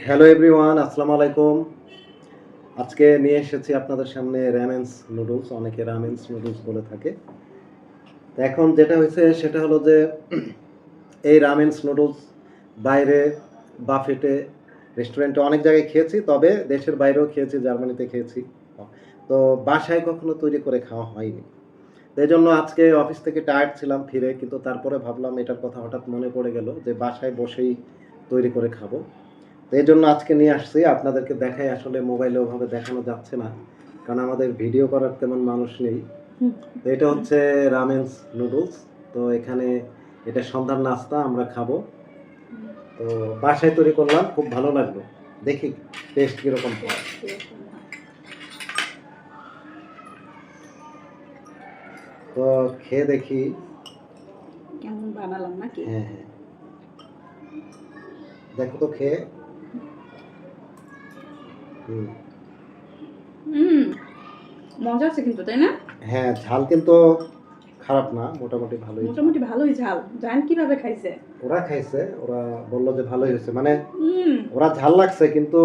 Hello everyone, আসসালামু আলাইকুম। আজকে নিয়ে এসেছি আপনাদের সামনে রামেন্স নুডলস। অনেকে রামেন্স নুডলস বলে থাকে। তো এখন যেটা হয়েছে সেটা হলো যে এই রামেন্স নুডলস বাইরে বাফেটে, রেস্টুরেন্টে অনেক জায়গায় খেয়েছি। তবে দেশের বাইরেও খেয়েছি, জার্মানিতে খেয়েছি। তো বাসায় কখনো তৈরি করে খাওয়া হয়নি। তো এজন্য আজকে অফিস থেকে টায়ার্ড ছিলাম ফিরে, কিন্তু তারপরে ভাবলাম এটার কথা হঠাৎ মনে পড়ে গেল যে বাসায় বসেই তৈরি করে খাবো। তো এজন্য আজকে নিয়ে আসছি। আপনাদেরকে দেখাই, আসলে মোবাইলে ওভাবে দেখানো যাচ্ছে না। কারণ আমাদের ভিডিও করার তেমন মানুষ নেই। তো এটা হচ্ছে রামেন্স নুডলস। তো এখানে এটা সন্ধ্যার নাস্তা, আমরা খাবো। তো বাসায় তৈরি করলাম, খুব ভালো লাগলো। দেখি টেস্ট কিরকম হয়। তো খেয়ে দেখি কেমন বানালাম নাকি? হ্যাঁ হ্যাঁ, দেখো তো খেয়ে। হুম, হুম, মজা আছে কিন্তু, তাই না? হ্যাঁ, ঝাল কিন্তু খারাপ না, মোটামুটি ভালোই ঝাল। মোটামুটি ভালোই ঝাল। জান কিভাবে খাইছে? ওরা খাইছে, ওরা বললো যে ভালোই হয়েছে, মানে হুম, ওরা ঝাল লাগছে কিন্তু